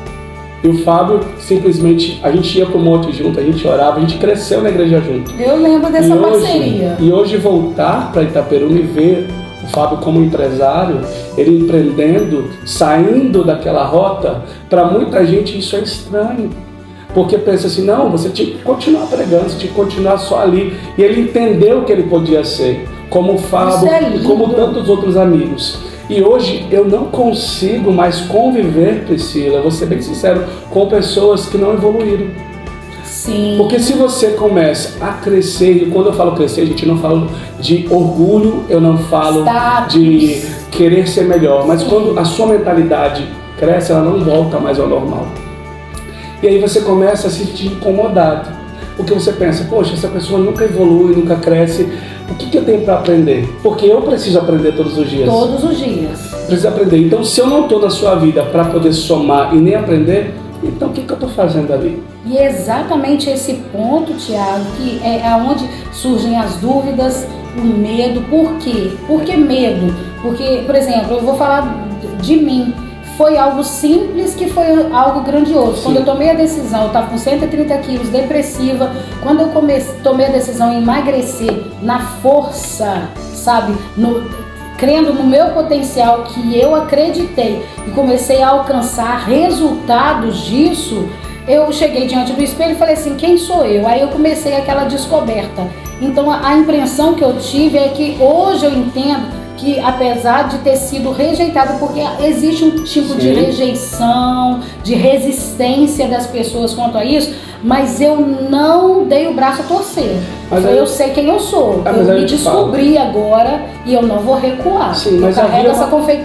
E o Fábio, simplesmente, a gente ia pro monte junto, a gente orava, a gente cresceu na igreja junto. Eu lembro dessa parceria. E hoje voltar para Itaperuna e ver o Fábio como empresário, ele empreendendo, saindo daquela rota, para muita gente isso é estranho. Porque pensa assim, não, você tinha que continuar pregando, você tinha que continuar só ali. E ele entendeu que ele podia ser, como o Fábio e como tantos outros amigos. E hoje eu não consigo mais conviver, Priscila, vou ser bem sincero, com pessoas que não evoluíram. Sim. Sim. Porque se você começa a crescer, e quando eu falo crescer, a gente não fala de orgulho, eu não falo de querer ser melhor, mas quando a sua mentalidade cresce, ela não volta mais ao normal. E aí você começa a se sentir incomodado, porque você pensa, poxa, essa pessoa nunca evolui, nunca cresce, o que eu tenho para aprender? Porque eu preciso aprender todos os dias. Todos os dias. Preciso aprender. Então, se eu não estou na sua vida para poder somar e nem aprender, então o que eu estou fazendo ali? E é exatamente esse ponto, Tiago, que é onde surgem as dúvidas, o medo. Por quê? Por que medo? Porque, por exemplo, eu vou falar de mim. Foi algo simples que foi algo grandioso. Sim. Quando eu tomei a decisão, eu estava com 130 quilos, depressiva. Quando eu tomei a decisão em emagrecer na força, sabe? Crendo no meu potencial, que eu acreditei e comecei a alcançar resultados disso, eu cheguei diante do espelho e falei assim, quem sou eu? Aí eu comecei aquela descoberta. Então a impressão que eu tive é que hoje eu entendo que apesar de ter sido rejeitado, porque existe um tipo de rejeição, de resistência das pessoas quanto a isso, mas eu não dei o braço a torcer. Eu sei quem eu sou, eu me descobri agora e eu não vou recuar. Sim, mas eu carrego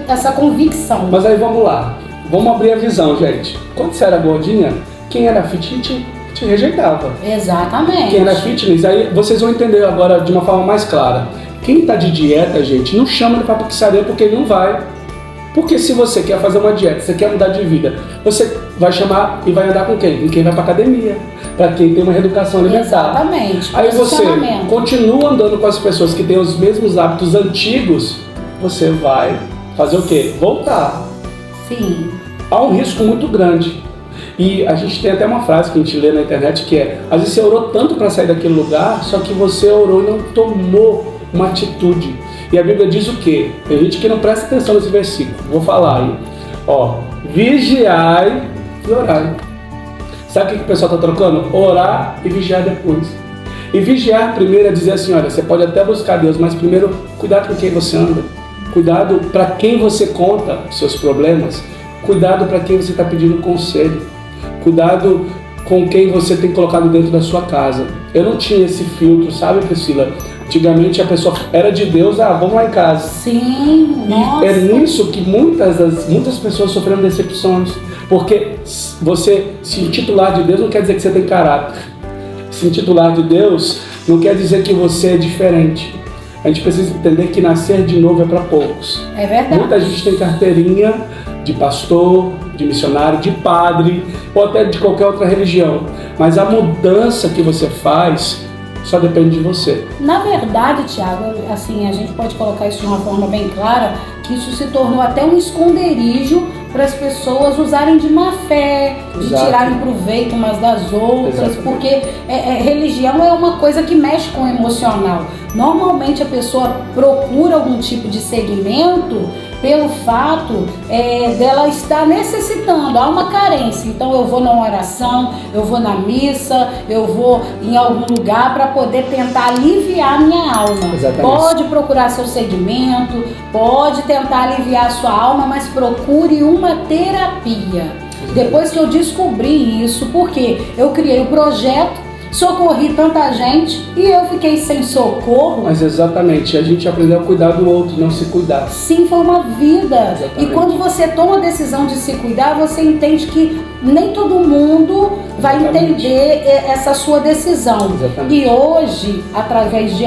essa convicção. Mas aí vamos lá, vamos abrir a visão, gente. Quando você era gordinha, quem era fit te rejeitava. Exatamente. Quem era fitness, aí vocês vão entender agora de uma forma mais clara. Quem está de dieta, gente, não chama ele para pizzaria porque ele não vai. Porque se você quer fazer uma dieta, você quer mudar de vida, você vai chamar e vai andar com quem? Com quem vai para academia, para quem tem uma reeducação alimentar. Exatamente. Aí você continua andando com as pessoas que têm os mesmos hábitos antigos, você vai fazer o quê? Voltar. Sim. Há um risco muito grande. E a gente tem até uma frase que a gente lê na internet que é: às vezes você orou tanto para sair daquele lugar, só que você orou e não tomou uma atitude. E a Bíblia diz o quê? Tem gente que não presta atenção nesse versículo. Vou falar aí. Ó, vigiai e orai. Sabe o que o pessoal está trocando? Orar e vigiar depois. E vigiar primeiro é dizer assim, olha, você pode até buscar Deus, mas primeiro, cuidado com quem você anda. Cuidado para quem você conta os seus problemas. Cuidado para quem você está pedindo conselho. Cuidado com quem você tem colocado dentro da sua casa. Eu não tinha esse filtro, sabe, Priscila? Antigamente a pessoa era de Deus, vamos lá em casa. Sim, nossa. E é nisso que muitas pessoas sofreram decepções. Porque você se intitular de Deus não quer dizer que você tem caráter. Se intitular de Deus não quer dizer que você é diferente. A gente precisa entender que nascer de novo é para poucos. É verdade. Muita gente tem carteirinha de pastor, de missionário, de padre, ou até de qualquer outra religião. Mas a mudança que você faz só depende de você. Na verdade, Tiago, assim, a gente pode colocar isso de uma forma bem clara, que isso se tornou até um esconderijo para as pessoas usarem de má fé, de tirarem proveito umas das outras. Exatamente. Porque religião é uma coisa que mexe com o emocional. Normalmente a pessoa procura algum tipo de segmento pelo fato dela estar necessitando, há uma carência. Então eu vou numa oração, eu vou na missa, eu vou em algum lugar para poder tentar aliviar a minha alma. Exatamente. Pode procurar seu segmento, pode tentar aliviar a sua alma, mas procure uma terapia. Depois que eu descobri isso, porque eu criei o projeto, socorri tanta gente e eu fiquei sem socorro. Mas exatamente, a gente aprendeu a cuidar do outro, não se cuidar. Sim, foi uma vida. Exatamente. E quando você toma a decisão de se cuidar, você entende que nem todo mundo vai entender essa sua decisão. Exatamente. E hoje, através de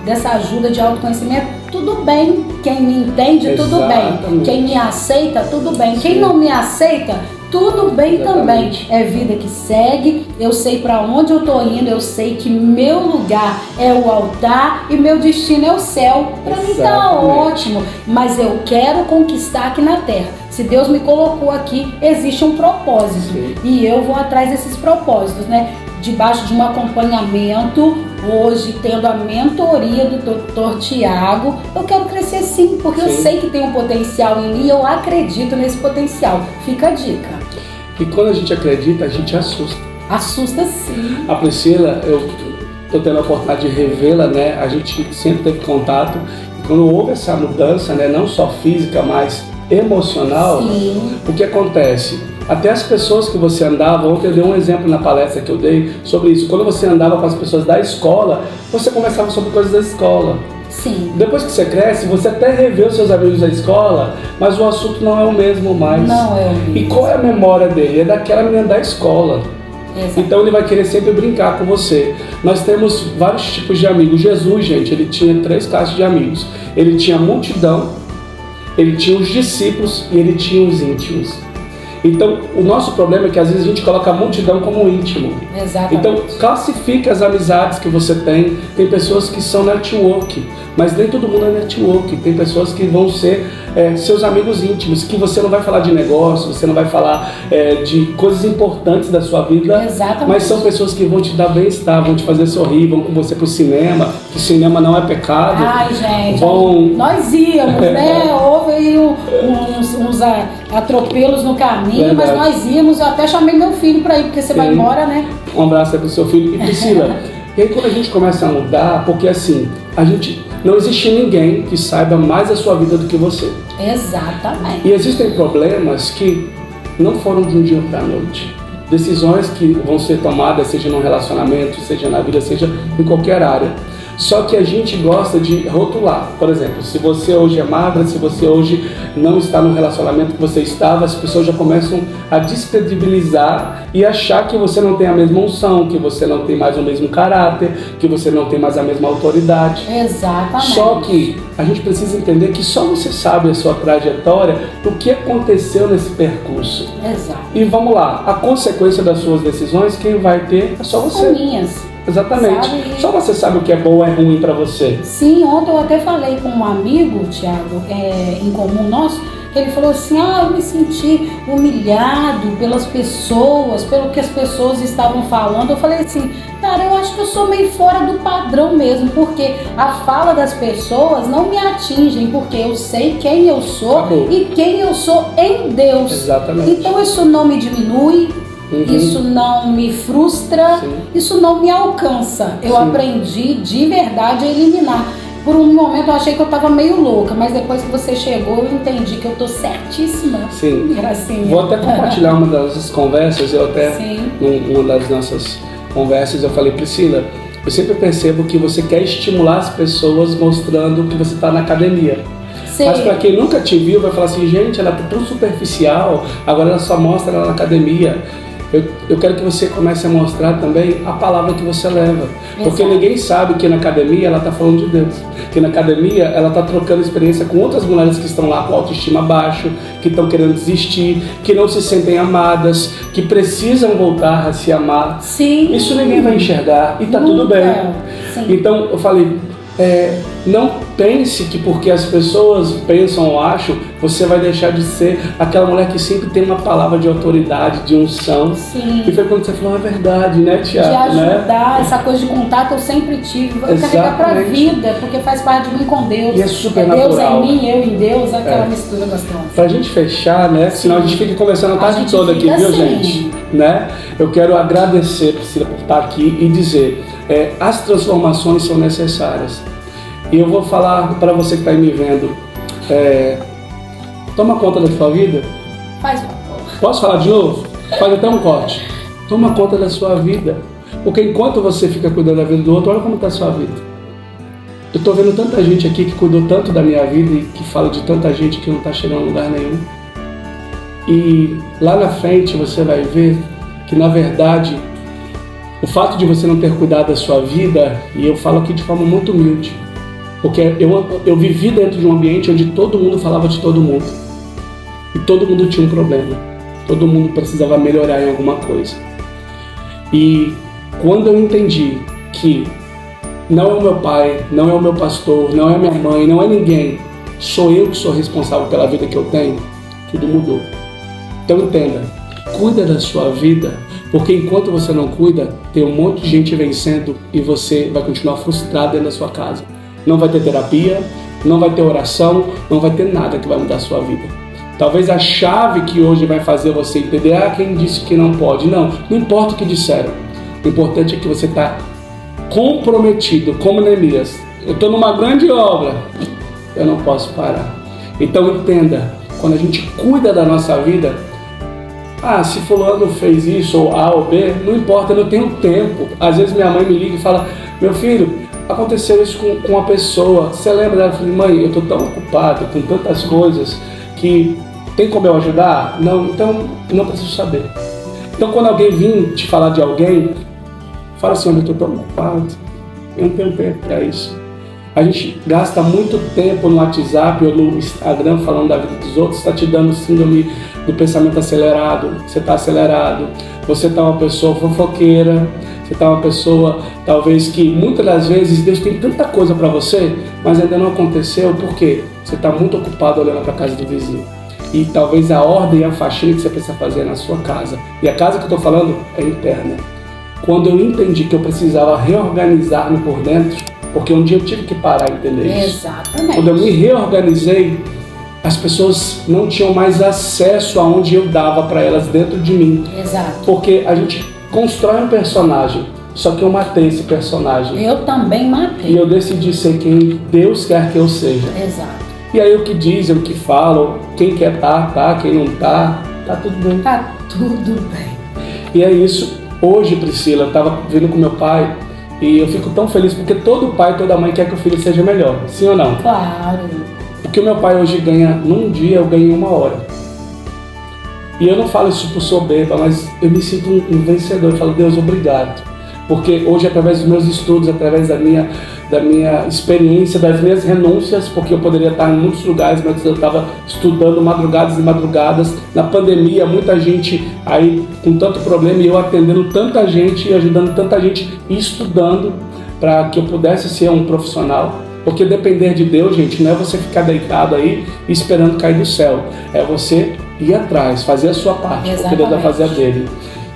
dessa ajuda de autoconhecimento, tudo bem. Quem me entende, tudo bem. Quem me aceita, tudo bem. Sim. Quem não me aceita, tudo bem. Exatamente. Também. É vida que segue, eu sei para onde eu tô indo, eu sei que meu lugar é o altar e meu destino é o céu. Para mim tá ótimo, mas eu quero conquistar aqui na terra. Se Deus me colocou aqui, existe um propósito. Sim. E eu vou atrás desses propósitos, né? Debaixo de um acompanhamento, hoje tendo a mentoria do Dr. Tiago, eu quero crescer sim, porque eu sei que tem um potencial em mim e eu acredito nesse potencial. Fica a dica. E quando a gente acredita, a gente assusta. Assusta sim. A Priscila, eu estou tendo a oportunidade de revê-la, né? A gente sempre teve contato. E quando houve essa mudança, né? Não só física, mas emocional, sim. O que acontece? até as pessoas que você andava, ontem eu dei um exemplo na palestra que eu dei sobre isso, quando você andava com as pessoas da escola, você conversava sobre coisas da escola. Sim. Depois que você cresce, você até revê os seus amigos da escola, mas o assunto não é o mesmo mais. Não é o mesmo. E qual é a memória dele? É daquela menina da escola. Exato. Então ele vai querer sempre brincar com você. Nós temos vários tipos de amigos. Jesus, gente, ele tinha 3 classes de amigos. Ele tinha a multidão, ele tinha os discípulos e ele tinha os íntimos. Então, o nosso problema é que às vezes a gente coloca a multidão como íntimo. Exatamente. Então, classifique as amizades que você tem. Tem pessoas que são network, mas nem todo mundo é network. Tem pessoas que vão ser seus amigos íntimos, que você não vai falar de negócio, você não vai falar de coisas importantes da sua vida. Exatamente. Mas são pessoas que vão te dar bem-estar, vão te fazer sorrir, vão com você pro cinema, que cinema não é pecado. Ai, gente, Nós íamos, né? Houve aí uns atropelos no caminho, Verdade. mas nós íamos, eu até chamei meu filho para ir, porque você vai embora, né? Um abraço aí pro seu filho. E Priscila, e aí quando a gente começa a mudar, porque assim, não existe ninguém que saiba mais a sua vida do que você. Exatamente. E existem problemas que não foram de um dia para a noite. Decisões que vão ser tomadas, seja no relacionamento, seja na vida, seja em qualquer área. Só que a gente gosta de rotular. Por exemplo, se você hoje é magra, se você hoje não está no relacionamento que você estava, as pessoas já começam a descredibilizar e achar que você não tem a mesma unção, que você não tem mais o mesmo caráter, que você não tem mais a mesma autoridade. Exatamente. Só que a gente precisa entender que só você sabe a sua trajetória, o que aconteceu nesse percurso. Exato. E vamos lá, a consequência das suas decisões, quem vai ter é só você. São minhas. Exatamente. Sabe? Só você sabe o que é bom ou é ruim para você. Sim, ontem eu até falei com um amigo, Thiago, em comum nosso, que ele falou assim, eu me senti humilhado pelas pessoas, pelo que as pessoas estavam falando. Eu falei assim, cara, eu acho que eu sou meio fora do padrão mesmo, porque a fala das pessoas não me atingem, porque eu sei quem eu sou. Acabou. E quem eu sou em Deus. Exatamente. Então isso não me diminui. Isso não me frustra, Sim. Isso não me alcança. Eu Sim. aprendi de verdade a eliminar. Por um momento eu achei que eu estava meio louca, mas depois que você chegou eu entendi que eu estou certíssima. Sim. Gracinha. Vou até compartilhar uma das nossas conversas. Eu até, numa das nossas conversas, eu falei, Priscila, eu sempre percebo que você quer estimular as pessoas mostrando que você está na academia. Sim. Mas para quem nunca te viu, vai falar assim, gente, ela é tão superficial, agora ela só mostra ela na academia. Eu quero que você comece a mostrar também a palavra que você leva. Porque ninguém sabe que na academia ela está falando de Deus. Que na academia ela está trocando experiência com outras mulheres que estão lá com autoestima baixo, que estão querendo desistir, que não se sentem amadas, que precisam voltar a se amar. Sim. Isso ninguém vai enxergar e está tudo bem. Sim. Então eu falei, não pense que porque as pessoas pensam ou acham, você vai deixar de ser aquela mulher que sempre tem uma palavra de autoridade, de unção. Sim. E foi quando você falou a verdade, né, Thiago? De ajudar, né? Essa coisa de contato eu sempre tive. Eu carregar pra vida, porque faz parte de mim com Deus. E é super Deus natural. em mim, eu em Deus, aquela mistura gostosa. Pra gente fechar, né? Sim. Senão a gente fica conversando a tarde toda aqui, viu, gente? Né? Eu quero agradecer, Priscila, por estar aqui e dizer, as transformações são necessárias. E eu vou falar para você que está aí me vendo, toma conta da sua vida. Faz favor. Posso falar de novo? Faz até um corte. Toma conta da sua vida. Porque enquanto você fica cuidando da vida do outro, olha como está a sua vida. Eu estou vendo tanta gente aqui que cuidou tanto da minha vida e que fala de tanta gente que não está chegando a lugar nenhum. E lá na frente você vai ver que, na verdade, o fato de você não ter cuidado da sua vida, e eu falo aqui de forma muito humilde, porque eu vivi dentro de um ambiente onde todo mundo falava de todo mundo. E todo mundo tinha um problema. Todo mundo precisava melhorar em alguma coisa. E quando eu entendi que não é o meu pai, não é o meu pastor, não é a minha mãe, não é ninguém, sou eu que sou responsável pela vida que eu tenho, tudo mudou. Então entenda, cuida da sua vida, porque enquanto você não cuida, tem um monte de gente vencendo e você vai continuar frustrado dentro da sua casa. Não vai ter terapia, não vai ter oração, não vai ter nada que vai mudar a sua vida. Talvez a chave que hoje vai fazer você entender, quem disse que não pode? Não importa o que disseram. O importante é que você está comprometido, como Neemias. Eu estou numa grande obra, eu não posso parar. Então entenda, quando a gente cuida da nossa vida, se fulano fez isso, ou A ou B, não importa, eu não tenho tempo. Às vezes minha mãe me liga e fala, meu filho, aconteceu isso com uma pessoa, você lembra dela? Eu falei, mãe, eu estou tão ocupado com tantas coisas que tem como eu ajudar? Não, então não preciso saber. Então quando alguém vir te falar de alguém, fala assim, eu estou tão ocupado, eu não tenho tempo para isso. A gente gasta muito tempo no WhatsApp ou no Instagram falando da vida dos outros, está te dando síndrome do pensamento acelerado, você está acelerado, você está uma pessoa fofoqueira, você está uma pessoa, talvez, que muitas das vezes Deus tem tanta coisa para você, mas ainda não aconteceu, porque você está muito ocupado olhando para a casa do vizinho. E talvez a ordem e a faxina que você precisa fazer é na sua casa. E a casa que eu estou falando é interna. Quando eu entendi que eu precisava reorganizar-me por dentro, porque um dia eu tive que parar e entender isso. Exatamente. Quando eu me reorganizei, as pessoas não tinham mais acesso aonde eu dava para elas dentro de mim. Exato. Porque a gente constrói um personagem, só que eu matei esse personagem. Eu também matei. E eu decidi ser quem Deus quer que eu seja. Exato. E aí o que dizem, o que falam, quem quer tá, quem não tá tudo bem. Tá tudo bem. E é isso. Hoje, Priscila, eu estava vindo com meu pai e eu fico tão feliz porque todo pai e toda mãe quer que o filho seja melhor. Sim ou não? Claro. O que o meu pai hoje ganha num dia, eu ganho em 1 hora. E eu não falo isso por soberba, mas eu me sinto um vencedor. Eu falo, Deus, obrigado. Porque hoje, através dos meus estudos, através da minha experiência, das minhas renúncias, porque eu poderia estar em muitos lugares, mas eu estava estudando madrugadas e madrugadas. Na pandemia, muita gente aí com tanto problema e eu atendendo tanta gente e ajudando tanta gente e estudando para que eu pudesse ser um profissional. Porque depender de Deus, gente, não é você ficar deitado aí esperando cair do céu. É você ir atrás, fazer a sua parte, Exatamente. porque Deus vai fazer a dele.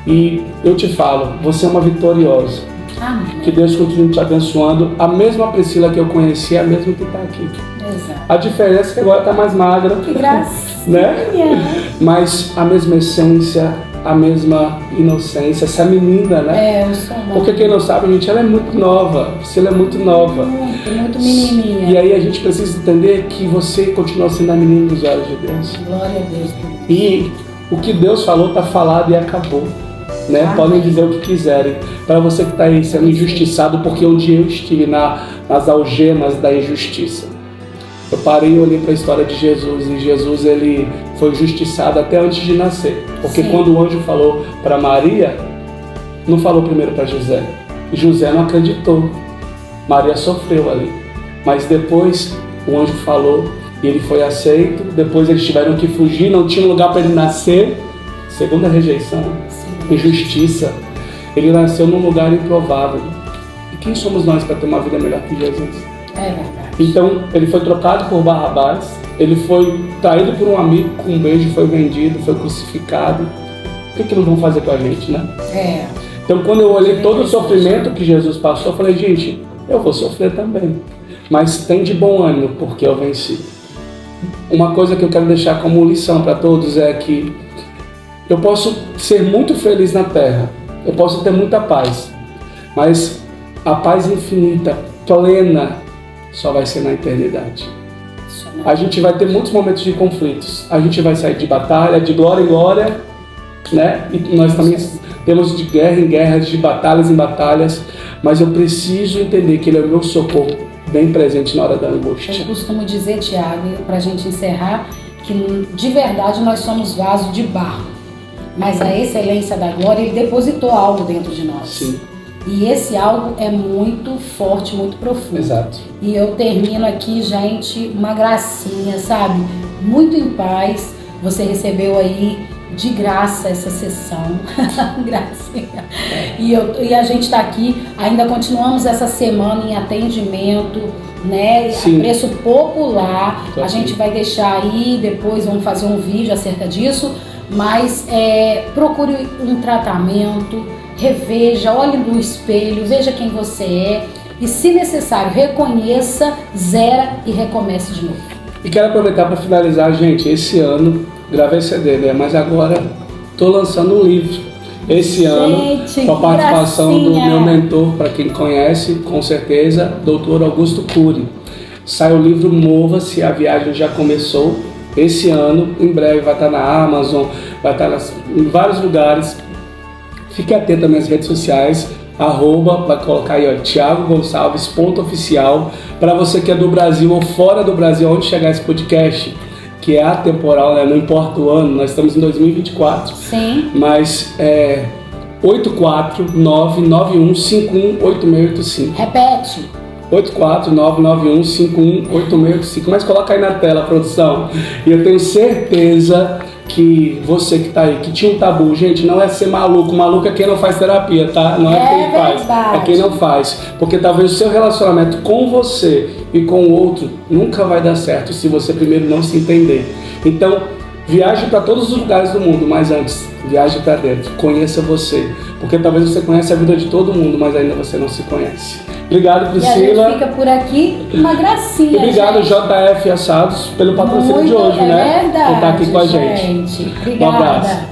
E eu te falo, você é uma vitoriosa. Amém. Que Deus continue te abençoando. A mesma Priscila que eu conheci é a mesma que está aqui. Exato. A diferença é que agora está mais magra. Que gracinha. Né? Mas a mesma essência, a mesma inocência, essa menina, né? Eu sou uma. Porque quem não sabe, gente, ela é muito nova. Priscila é muito nova. Muito menininha. E aí a gente precisa entender que você continua sendo a menina dos olhos de Deus. Glória a Deus. E o que Deus falou está falado e acabou. Né? Amém. Podem dizer o que quiserem. Para você que está aí sendo injustiçado, porque um dia eu estive nas algemas da injustiça. Eu parei e olhei para a história de Jesus, e Jesus ele foi injustiçado até antes de nascer. Porque Sim. quando o anjo falou para Maria, não falou primeiro para José. José não acreditou. Maria sofreu ali. Mas depois o anjo falou e ele foi aceito. Depois eles tiveram que fugir, não tinha lugar para ele nascer. Segunda rejeição. Injustiça. Ele nasceu num lugar improvável. E quem somos nós para ter uma vida melhor que Jesus? É verdade. Então, ele foi trocado por Barrabás, ele foi traído por um amigo com um beijo, foi vendido, foi crucificado. O que não vão fazer com a gente, né? Então, quando eu olhei todo o sofrimento que Jesus passou, eu falei, gente, eu vou sofrer também. Mas tem de bom ânimo, porque eu venci. Uma coisa que eu quero deixar como lição para todos é que eu posso ser muito feliz na terra, eu posso ter muita paz, mas a paz infinita, plena, só vai ser na eternidade. A gente vai ter muitos momentos de conflitos, a gente vai sair de batalha, de glória em glória, né? E nós também temos de guerra em guerras, de batalhas em batalhas, mas eu preciso entender que Ele é o meu socorro, bem presente na hora da angústia. Eu costumo dizer, Tiago, para a gente encerrar, que de verdade nós somos vasos de barro. Mas a excelência da glória, Ele depositou algo dentro de nós. Sim. E esse algo é muito forte, muito profundo. Exato. E eu termino aqui, gente, uma gracinha, sabe? Muito em paz. Você recebeu aí de graça essa sessão. Gracinha. E a gente está aqui, ainda continuamos essa semana em atendimento, né? Sim. A preço popular. Tô a aqui. gente vai deixar aí, depois vamos fazer um vídeo acerca disso. Mas procure um tratamento, reveja, olhe no espelho, veja quem você é e, se necessário, reconheça, zera e recomece de novo. E quero aproveitar para finalizar, gente, esse ano, gravei CD, né? Mas agora estou lançando um livro. Esse ano, com a participação do meu mentor, para quem conhece, com certeza, Dr. Augusto Cury. Sai o livro Mova-se, a viagem já começou. esse ano, em breve vai estar na Amazon, vai estar em vários lugares. Fique atento às minhas redes sociais, vai colocar aí, ó, Thiago Gonçalves, @oficial, para você que é do Brasil ou fora do Brasil, onde chegar esse podcast, que é atemporal, né? Não importa o ano, nós estamos em 2024. Sim. Mas 84991518685. Repete. 84991518685. Mas coloca aí na tela, produção. E eu tenho certeza que você que tá aí, que tinha um tabu, gente, não é ser maluco. Maluco é quem não faz terapia, tá? Não é quem faz, é quem não faz. Porque talvez o seu relacionamento com você e com o outro nunca vai dar certo se você primeiro não se entender. Então, viaje para todos os lugares do mundo, mas antes, viaje para dentro, conheça você. Porque talvez você conheça a vida de todo mundo, mas ainda você não se conhece. Obrigado, Priscila. E a gente fica por aqui, uma gracinha. Obrigado, gente. JF Assados, pelo patrocínio de hoje, né? Verdade, por estar aqui com a gente. Obrigada. Um abraço.